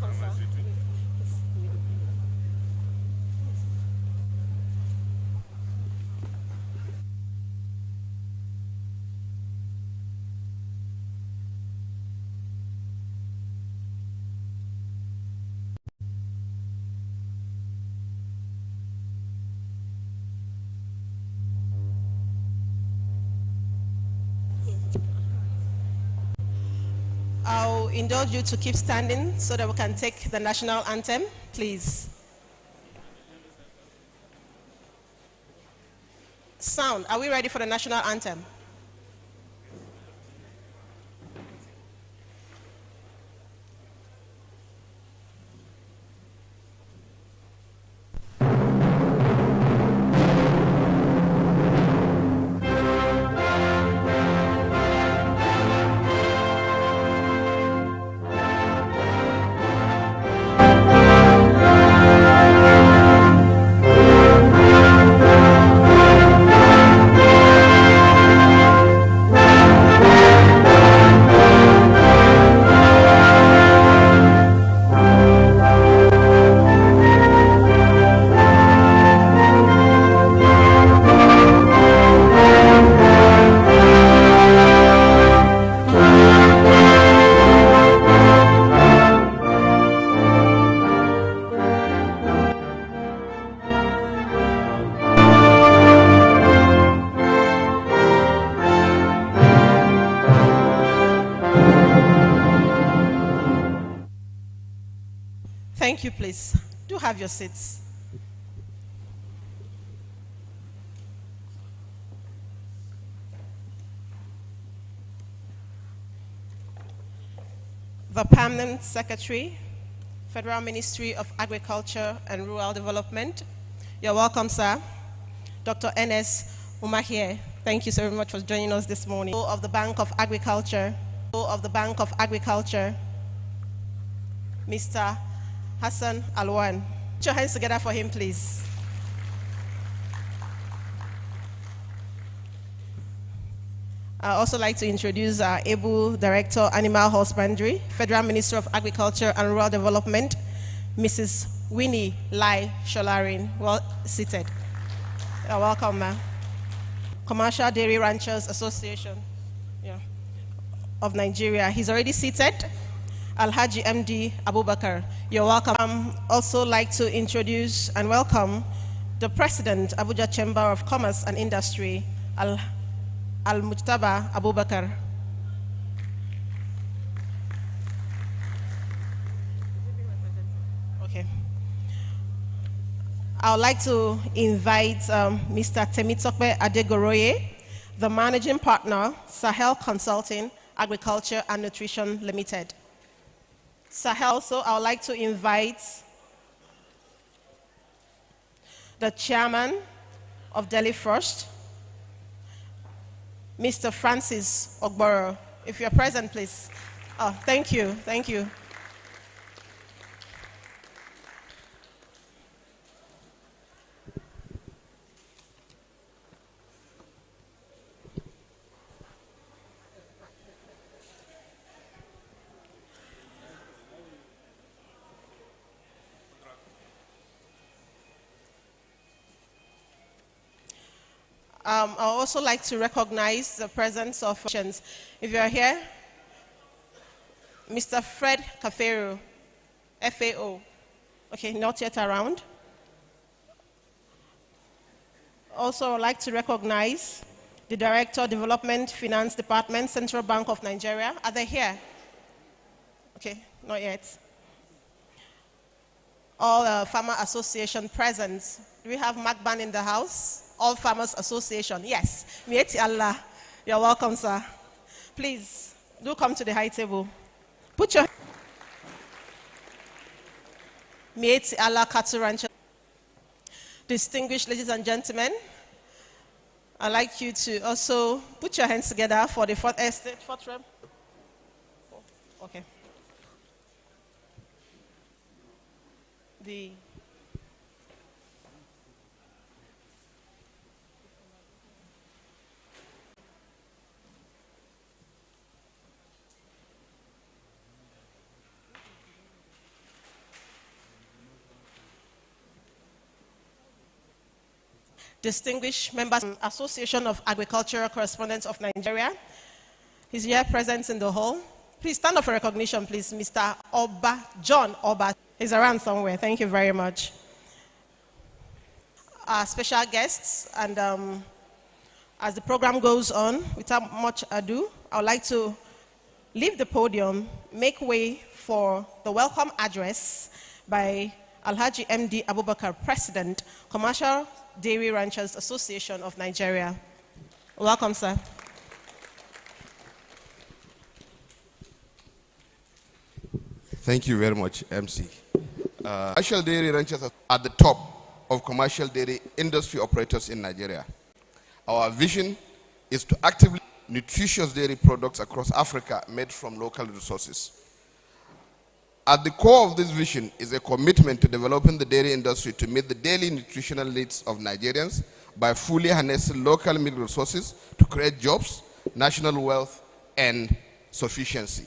welcome, sir. I'll indulge you to keep standing so that we can take the national anthem, please. Sound, are we ready for the national anthem? Thank you, please. Do have your seats. The Permanent Secretary, Federal Ministry of Agriculture and Rural Development. You're welcome, sir. Dr. N.S. Umahie, thank you so very much for joining us this morning. Of the Bank of Agriculture, Mr. Hassan Alwan. Put your hands together for him, please. I'd also like to introduce our able Director, Animal Husbandry, Federal Minister of Agriculture and Rural Development, Mrs. Winnie Lai Sholarin. Well seated. You're welcome, ma'am. Commercial Dairy Ranchers Association of Nigeria. He's already seated. Alhaji MD Abubakar. You're welcome. Also like to introduce and welcome the President, Abuja Chamber of Commerce and Industry, Al-Mujtaba Abubakar. Okay. I would like to invite Mr. Temitope Adegoroye, the Managing Partner, Sahel Consulting, Agriculture and Nutrition Limited. Sahel, also I would like to invite the Chairman of Delhi First, Mr. Francis Ogboro. If you're present, please. Oh, thank you, thank you. I also like to recognize the presence of patients. If you are here, Mr. Fred Kafero, FAO. Okay, not yet around. Also, I'd like to recognize the Director, Development Finance Department, Central Bank of Nigeria. Are they here? Okay, not yet. All Farmer Association present. Do we have Macban in the house? All Farmers Association, yes. Mieti Allah, you're welcome, sir. Please, do come to the high table. Put your... Mieti Allah Cattle Rancher. Distinguished ladies and gentlemen, I'd like you to also put your hands together for the fourth estate, fourth rep. Okay. The... distinguished members of the Association of Agricultural Correspondents of Nigeria. He's here present in the hall. Please stand up for recognition, please. Mr. Oba, John Oba. He's around somewhere. Thank you very much. Our special guests, and as the program goes on, without much ado, I would like to leave the podium, make way for the welcome address by Alhaji MD Abubakar, President, Commercial Dairy Ranchers Association of Nigeria. Welcome, sir. Thank you very much, MC. Commercial Dairy Ranchers are at the top of commercial dairy industry operators in Nigeria. Our vision is to actively nutritious dairy products across Africa made from local resources. At the core of this vision is a commitment to developing the dairy industry to meet the daily nutritional needs of Nigerians by fully harnessing local milk resources to create jobs, national wealth, and sufficiency.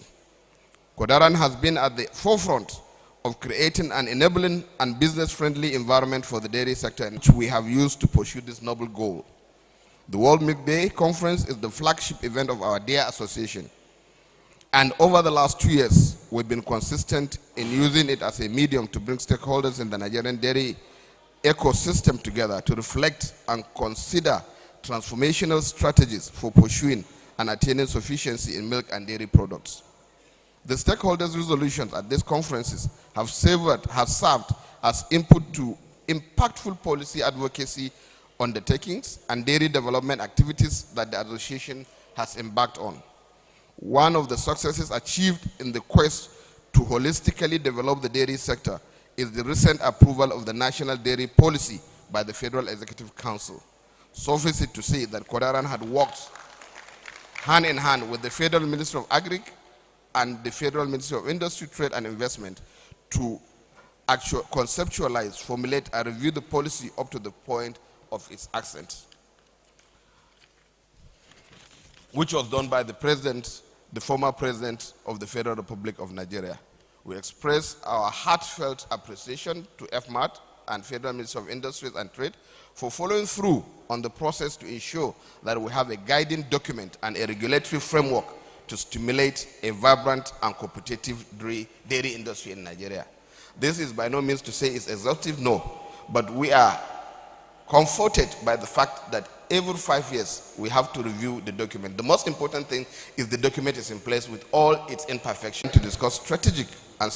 Kodaran has been at the forefront of creating an enabling and business-friendly environment for the dairy sector, which we have used to pursue this noble goal. The World Milk Day Conference is the flagship event of our dairy association. And over the last 2 years, we've been consistent in using it as a medium to bring stakeholders in the Nigerian dairy ecosystem together to reflect and consider transformational strategies for pursuing and attaining sufficiency in milk and dairy products. The stakeholders' resolutions at these conferences have served as input to impactful policy advocacy undertakings and dairy development activities that the association has embarked on. One of the successes achieved in the quest to holistically develop the dairy sector is the recent approval of the National Dairy Policy by the Federal Executive Council. Suffice it to say that Kodaran had worked hand in hand with the Federal Ministry of Agri and the Federal Ministry of Industry, Trade and Investment to conceptualize, formulate, and review the policy up to the point of its accent, which was done by the President, the former President of the Federal Republic of Nigeria. We express our heartfelt appreciation to FMAT and Federal Ministry of Industries and Trade for following through on the process to ensure that we have a guiding document and a regulatory framework to stimulate a vibrant and competitive dairy industry in Nigeria. This is by no means to say it's exhaustive, no, but we are comforted by the fact that every 5 years we have to review the document. The most important thing is the document is in place with all its imperfections to discuss strategic and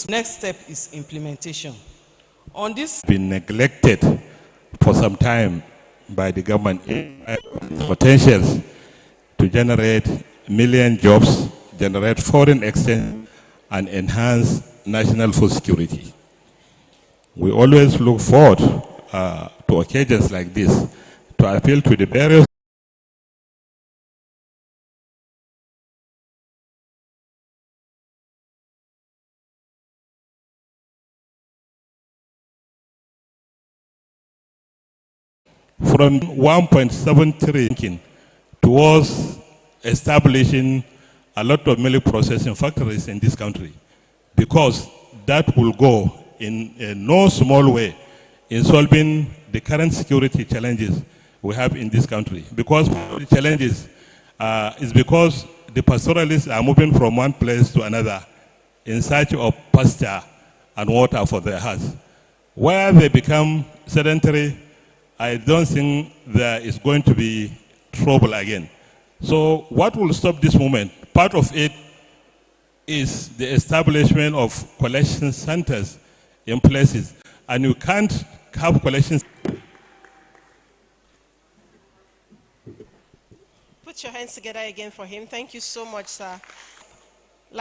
next step is implementation. On this been neglected for some time by the government potentials to generate million jobs, generate foreign exchange, and enhance national food security. We always look forward to occasions like this to appeal to the various from 1.7 trillion towards establishing a lot of milk processing factories in this country, because that will go in no small way in solving the current security challenges we have in this country. Because the challenges is because the pastoralists are moving from one place to another in search of pasture and water for their herds. Where they become sedentary, I don't think there is going to be trouble again. So what will stop this movement? Part of it is the establishment of collection centers in places. And you can't have collections. Put your hands together again for him. Thank you so much, sir.